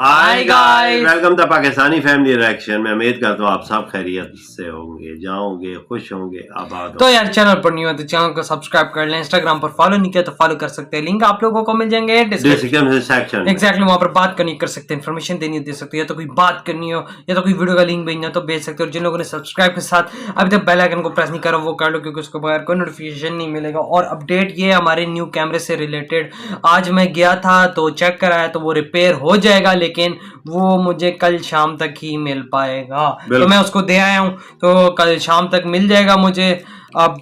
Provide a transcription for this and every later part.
Hi guys, welcome to Pakistani family reaction. मैं उम्मीद करता हूँ आप सब खैरियत से होंगे, जाओगे, खुश होंगे, आबाद तो होंगे। यार चैनल पर न्यू है तो चैनल को सब्सक्राइब कर लें। इंस्टाग्राम पर फॉलो नहीं किया तो फॉलो कर सकते हैं, लिंक आप लोगों को मिल जाएंगे डिस्क्रिप्शन सेक्शन में। एग्जैक्टली वहां पर बात करनी कर सकते हैं, इन्फॉर्मेशन देनी दे सकते हैं, या तो कोई बात करनी हो या तो कोई वीडियो का लिंक भेजना तो भेज सकते हो। और जिन लोगों ने सब्सक्राइब के साथ अभी तक बेल आइकन को प्रेस नहीं करा वो कर लो, क्योंकि उसके बगैर कोई नोटिफिकेशन नहीं मिलेगा। और अपडेट ये हमारे न्यू कैमरे से रिलेटेड, आज मैं गया था तो चेक कराया तो वो रिपेयर हो जाएगा, लेकिन वो मुझे कल शाम तक ही मिल पाएगा। तो मैं उसको दे आया हूँ, तो कल शाम तक मिल जाएगा मुझे। अब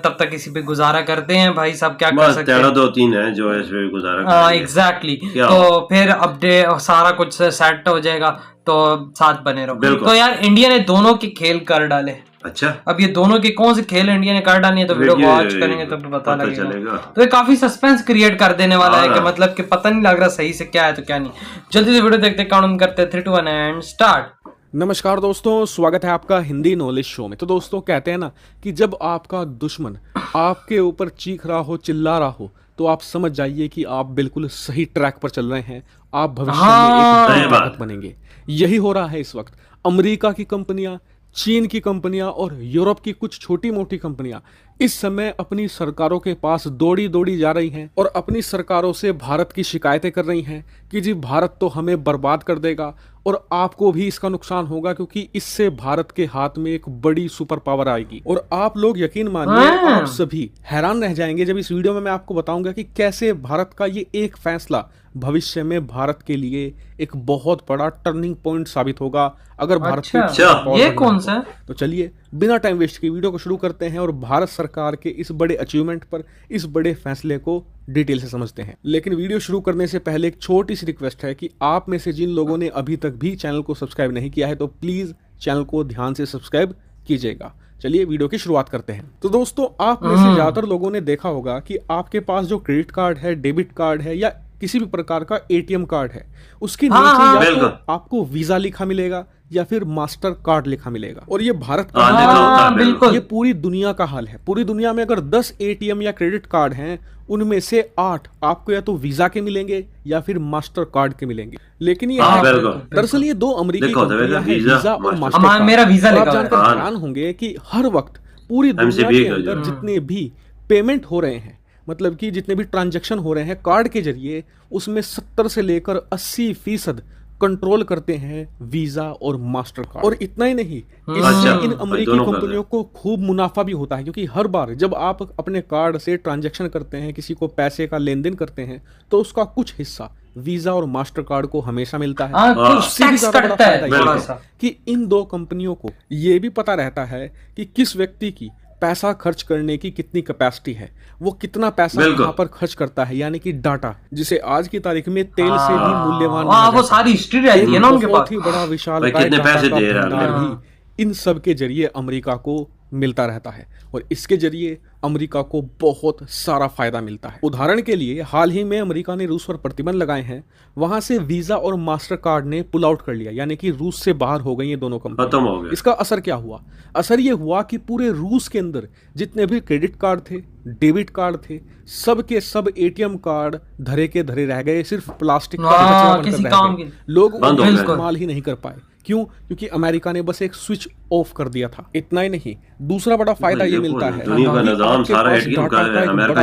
तब तक इसी पे गुजारा करते हैं भाई साहब, क्या कर सकते हैं। 2-3 है जो इस पे गुजारा एग्जैक्टली तो फिर अपडेट सारा कुछ सेट हो जाएगा, तो साथ बने रहो। तो यार इंडिया ने दोनों के खेल कर डाले। अच्छा, अब ये दोनों के कौन से खेल इंडिया ने कर डाली है तो वीडियो को वॉच करेंगे तो पता लगेगा। तो ये काफी सस्पेंस क्रिएट कर देने वाला है कि मतलब कि पता नहीं लग रहा सही से क्या है तो क्या नहीं। जल्दी से वीडियो देखते काउंट करते हैं 3, 2, 1 एंड स्टार्ट। नमस्कार दोस्तों, स्वागत है आपका हिंदी नॉलेज शो में। तो दोस्तों कहते हैं ना कि जब आपका दुश्मन आपके ऊपर चीख रहा हो, चिल्ला रहा हो, तो आप समझ जाइए कि आप बिल्कुल सही ट्रैक पर चल रहे हैं। आप भविष्य में एक बड़ी ताकत बनेंगे। यही हो रहा है इस वक्त। अमेरिका की कंपनियां, चीन की कंपनियां और यूरोप की कुछ छोटी मोटी कंपनियां इस समय अपनी सरकारों के पास दौड़ी दौड़ी जा रही हैं और अपनी सरकारों से भारत की शिकायतें कर रही हैं कि जी भारत तो हमें बर्बाद कर देगा और आपको भी इसका नुकसान होगा, क्योंकि इससे भारत के हाथ में एक बड़ी सुपर पावर आएगी। और आप लोग यकीन मानिए, आप सभी हैरान रह जाएंगे जब इस वीडियो में मैं आपको बताऊंगा कि कैसे भारत का ये एक फैसला भविष्य में भारत के लिए एक बहुत बड़ा टर्निंग पॉइंट साबित होगा अगर भारत को ये कौन सा है? तो चलिए बिना टाइम वेस्ट के वीडियो को शुरू करते हैं और भारत सरकार के इस बड़े अचीवमेंट पर, इस बड़े फैसले को डिटेल से समझते हैं। लेकिन वीडियो शुरू करने से पहले एक छोटी सी रिक्वेस्ट है कि आप में से जिन लोगों ने अभी तक भी चैनल को सब्सक्राइब नहीं किया है तो प्लीज चैनल को ध्यान से सब्सक्राइब कीजिएगा। चलिए वीडियो की शुरुआत करते हैं। तो दोस्तों, आप में से ज्यादातर लोगों ने देखा होगा कि आपके पास जो क्रेडिट कार्ड है, डेबिट कार्ड है या किसी भी प्रकार का एटीएम कार्ड है, उसके नीचे या तो आपको वीजा लिखा मिलेगा या फिर मास्टर कार्ड लिखा मिलेगा। और ये भारत का बिल्कुल, ये पूरी दुनिया का हाल है। पूरी दुनिया में अगर 10 एटीएम या क्रेडिट कार्ड हैं, उनमें से 8 आपको या तो वीजा के मिलेंगे या फिर मास्टर कार्ड के मिलेंगे। लेकिन ये दरअसल ये 2 अमेरिकी कंपनियां हैं, वीजा और मास्टर कार्ड। मेरा वीजा आप जानकर हैरान होंगे कि हर वक्त पूरी दुनिया के अंदर जितने भी पेमेंट हो रहे हैं, मतलब कि जितने भी ट्रांजैक्शन हो रहे हैं कार्ड के जरिए, उसमें 70 से लेकर 80% कंट्रोल करते हैं वीजा और मास्टर कार्ड। और इतना ही नहीं, इससे इन अमेरिकी कंपनियों को खूब मुनाफा भी होता है, क्योंकि हर बार जब आप अपने कार्ड से ट्रांजैक्शन करते हैं, किसी को पैसे का लेन देन करते हैं, तो उसका कुछ हिस्सा वीजा और मास्टर कार्ड को हमेशा मिलता है। उससे भी ज्यादा बड़ा फायदा है कि इन 2 कंपनियों को ये भी पता रहता है कि किस व्यक्ति की पैसा खर्च करने की कितनी कैपेसिटी है, वो कितना पैसा कहां पर खर्च करता है, यानी कि डाटा, जिसे आज की तारीख में तेल से भी मूल्यवान वो सारी हिस्ट्री रहती है ना उनके पास। बहुत ही बड़ा विशाल भी इन सब के जरिए अमेरिका को मिलता रहता है और इसके जरिए अमेरिका को बहुत सारा फायदा मिलता है। उदाहरण के लिए हाल ही में अमेरिका ने रूस पर प्रतिबंध लगाए हैं, वहां से वीजा और मास्टर कार्ड ने पुल आउट कर लिया, यानी कि रूस से बाहर हो गई ये दोनों कंपनी। इसका असर क्या हुआ? असर ये हुआ कि पूरे रूस के अंदर जितने भी क्रेडिट कार्ड थे, डेबिट कार्ड थे, सब के सब एटीएम कार्ड धरे के धरे रह गए, सिर्फ प्लास्टिक का कचरा बनकर रह गए। लोग उनका इस्तेमाल ही नहीं कर पाए। क्यों? क्योंकि अमेरिका ने बस एक स्विच ऑफ कर दिया था। इतना ही नहीं, दूसरा बड़ा फायदा ये मिलता है,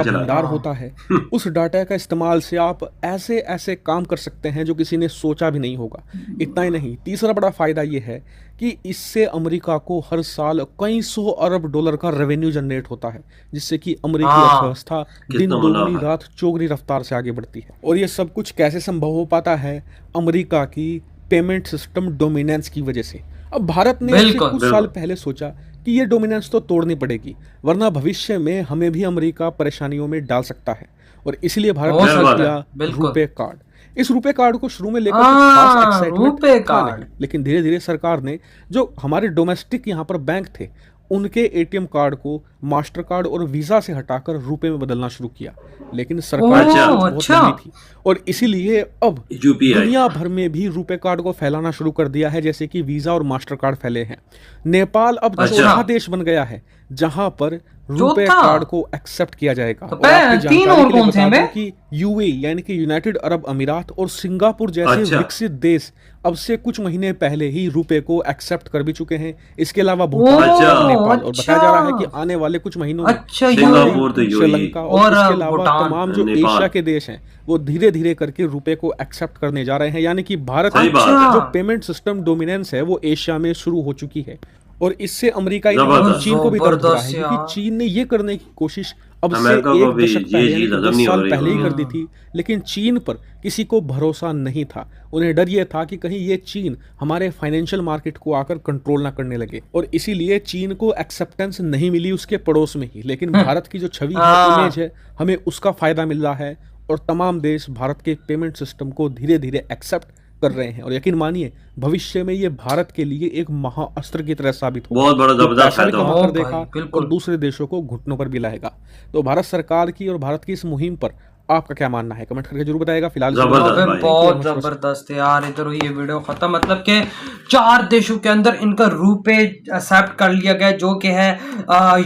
भंडार होता है। उस डाटा का इस्तेमाल से आप ऐसे ऐसे काम कर सकते हैं जो किसी ने सोचा भी नहीं होगा। इतना ही नहीं, तीसरा बड़ा फायदा ये है कि इससे अमेरिका को हर साल कई 100 अरब डॉलर का रेवेन्यू जनरेट होता है, जिससे कि अमेरिकी अर्थव्यवस्था दिन दोगुनी रात चौगुनी रफ्तार से आगे बढ़ती है। और ये सब कुछ कैसे संभव हो पाता है? अमेरिका की पेमेंट सिस्टम डोमिनेंस की वजह से। अब भारत ने कुछ साल पहले सोचा कि ये डोमिनेंस तो तोड़नी पड़ेगी, वरना भविष्य में हमें भी अमेरिका परेशानियों में डाल सकता है। और इसलिए भारत ने किया रुपे कार्ड। इस रुपे कार्ड को शुरू में लेकर खास एक्साइटमेंट था नहीं, लेकिन धीरे धीरे सरकार ने जो हमारे डोमेस्टिक यहाँ पर बैंक थे, उनके एटीएम कार्ड को मास्टर कार्ड और वीजा से हटाकर रुपए में बदलना शुरू किया। लेकिन सरकार बहुत लंबी थी और इसीलिए अब दुनिया भर में भी रुपए कार्ड को फैलाना शुरू कर दिया है, जैसे कि वीजा और मास्टर कार्ड फैले हैं। नेपाल अब चौथा देश बन गया है जहां पर रुपए चौथा? कार्ड को एक्सेप्ट किया जाएगा। तो और आपकी तीन जानकारी और के लिए कौन से बता हैं दूं बे? कि यूएई यानी कि यूनाइटेड अरब अमीरात और सिंगापुर जैसे अच्छा। विकसित देश अब से कुछ महीने पहले ही रुपए को एक्सेप्ट कर भी चुके हैं। इसके अलावा ओह, भूटान, अच्छा। नेपाल, और बताया जा रहा है कि अच्छा। आने वाले कुछ महीनों में अच्छा, ये सिंगापुर तो यूएई श्रीलंका और और इसके अलावा भूटान, तमाम जो नेपाल। एशिया के देश हैं वो धीरे धीरे करके रुपए को एक्सेप्ट करने जा रहे हैं। यानी कि भारत सही में बात है। जो पेमेंट सिस्टम डोमिनेंस है वो एशिया में शुरू हो चुकी है। और इससे अमेरिका जबरदस्त। चीन को भी दर्द हो रहा है, जबरदस्त क्योंकि यार। चीन ने ये करने की कोशिश अब से अमेरिका को एक भी दशक ये पहले चीज यानी कि हजम 10 नहीं हो साल रही पहले ही होगी। कर दी थी, लेकिन चीन पर किसी को भरोसा नहीं था। उन्हें डर ये था कि कहीं ये चीन हमारे फाइनेंशियल मार्केट को आकर कंट्रोल ना करने लगे, और इसीलिए चीन को एक्सेप्टेंस नहीं मिली उसके पड़ोस में ही। लेकिन भारत की जो छवि है, हाँ। इमेज है, हमें उसका फायदा मिल रहा है और तमाम देश भारत के पेमेंट सिस्टम को धीरे धीरे एक्सेप्ट कर रहे हैं। और यकीन मानिए भविष्य में ये भारत के लिए एक महाअस्त्र की तरह साबित होगा। बहुत बड़ा जो जबरदस्त पैसा भी फायदा कमा होगा। कर देखा भाई, बिल्कुल। और दूसरे देशों को घुटनों पर भी लाएगा। तो भारत सरकार की और भारत की इस मुहिम पर आपका क्या मानना है, कमेंट करके जरूर बताएगा। फिलहाल जबरदस्त अबे भाई। बहुत जबरदस्त है यार। इधर हुई ये वीडियो खत्म, मतलब कि 4 देशों के अंदर इनका रुपए एक्सेप्ट कर लिया गया, जो कि है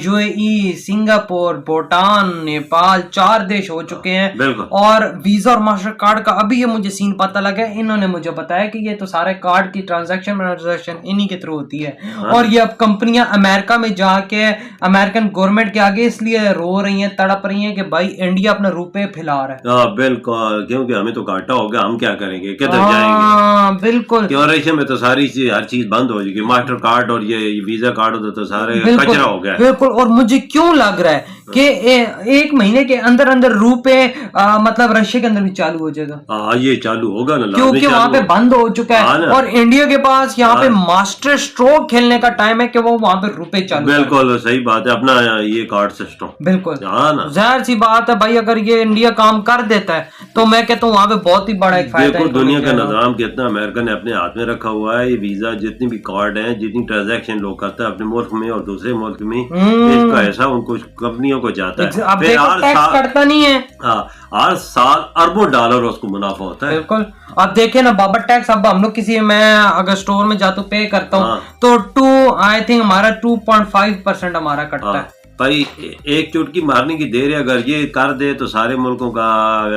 यूएई, सिंगापुर, भूटान, नेपाल, 4 देश हो चुके हैं। बिल्कुल। और वीजा और मास्टर कार्ड का अभी ये मुझे सीन पता लगा, इन्होंने मुझे बताया कि ये तो सारे कार्ड की ट्रांजैक्शन इन्हीं के थ्रू होती है। और ये अब कंपनियां अमेरिका में जाके अमेरिकन गवर्नमेंट के आगे इसलिए रो रही हैं, तड़प रही हैं कि भाई इंडिया अपना रुपए फैला रहा है। हाँ बिल्कुल, क्योंकि हमें तो घाटा हो गया, हम क्या करेंगे, किधर जाएंगे। हाँ बिल्कुल क्यों रशिया में तो सारी चीज, हर चीज बंद हो जाएगी। मास्टर कार्ड और ये वीजा कार्ड होता तो सारे बिल्कुल, कचरा हो गया। बिल्कुल। और मुझे क्यों लग रहा है कि एक महीने के अंदर अंदर रुपए मतलब रशिया के अंदर भी चालू हो जाएगा, हाँ ये चालू होगा ना, क्योंकि लाजमी वहां पे चालू बंद हो चुका हाँ है। ना। और इंडिया के पास यहाँ पे हाँ। मास्टर स्ट्रोक खेलने का टाइम है कि वो वहां पे रुपए चालू करें। बिल्कुल सही बात है, अपना ये कार्ड सिस्टम। बिल्कुल हाँ ना। जाहिर सी बात है भाई, अगर ये इंडिया काम कर देता है तो मैं कहता हूँ वहां पे बहुत ही बड़ा एक फायदा देखो है। दुनिया का निजाम कितना अमेरिका ने अपने हाथ में रखा हुआ है। ये वीजा जितनी भी कार्ड हैं, जितनी ट्रांजैक्शन लोग करते हैं अपने मुल्क में और दूसरे मुल्क में, इसका ऐसा उनको कंपनियों को जाता है। अब फिर देखो हर टैक्स साल कटता नहीं है। हाँ, हर साल अरबों डॉलर उसको मुनाफा होता है। बिल्कुल। अब देखिए ना बाबा टैक्स, अब हम लोग किसी, मैं अगर स्टोर में जाता हूँ पे करता हूँ हाँ। तो आई थिंक हमारा 2.5% हमारा कटता हाँ, है। भाई एक चुटकी मारने की देर है, अगर ये कर दे तो सारे मुल्कों का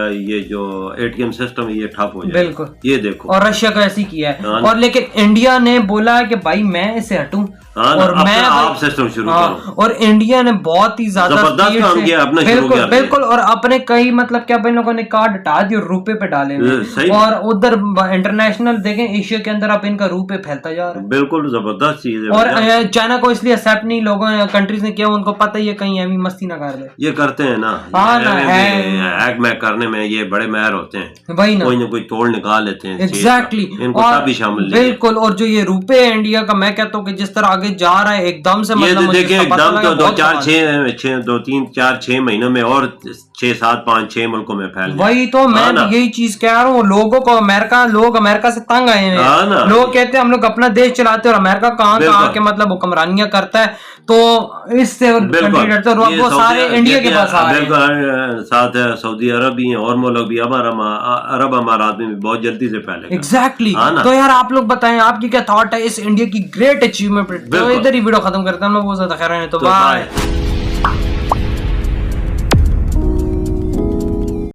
ये जो एटीएम सिस्टम है ये ठप हो जाए। बिल्कुल। ये देखो। और रशिया का ऐसी किया है। हाँ। और लेकिन इंडिया ने बोला है कि भाई मैं इससे हटूं। हाँ ना, और अपना मैं आप सिस्टम शुरू करो। और इंडिया ने बहुत ही ज्यादा जबरदस्त speed काम से- किया, अपना शुरू बिल्कुल किया। बिल्कुल। और अपने कई मतलब क्या भाई लोगों ने कार्ड हटा दिए और रुपए पे डाले हुए हैं। सही। और उधर इंटरनेशनल देखें एशिया के अंदर अब इनका रुपए फैलता जा रहा है। बिल्कुल जबरदस्त चीज है और भैया। चाइना को इसलिए एक्सेप्ट नहीं लोगों ने, कंट्रीज ने किया, उनको पता ही है कहीं एमी मस्ती ना कर दे। ये करते हैं ना, हाँ ना, है। हैक मैक करने में ये बड़े माहिर होते हैं। वही ना, कोई कोई तोड़ निकाल लेते हैं। एग्जैक्टली। इनको तभी शामिल नहीं है। बिल्कुल। और जो ये रुपए है इंडिया का, मैं कहता हूँ कि जिस तरह आगे जा रहा है एकदम से, ये मतलब तो मुझे देखिए इसका पता एकदम लगा तो बहुत कमाल। 2-3-4-6 महीनों में और 6-7-5-6 मुल्कों में फैल गया। वही तो मैं हाँ ना। यही चीज कह रहा हूँ, लोगों को लोग अमेरिका से तंग आए हैं। हाँ ना। लोग कहते हैं हम लोग अपना देश चलाते हैं और अमेरिका कहाँ बिल्कुल। के मतलब हुक्मरानियां करता है, तो इससे बिल्कुल। कंट्री डरते हैं। और ये अब वो सारे सऊदी- इंडिया के पास आ रहे हैं। बिल्कुल, साथ सऊदी अरब भी हैं और मुल्क भी, अरब अमारात में भी बहुत जल्दी से फैलेगा। एग्जैक्टली। हाँ ना। तो यार आप लोग बताएं आपकी क्या थॉट है इस इंडिया की ग्रेट अचीवमेंट पे। तो बिल्कुल। इधर ही वीडियो खत्म करते हैं हम लोग, बहुत ज्यादा खैर है तो तो बाय। बाय।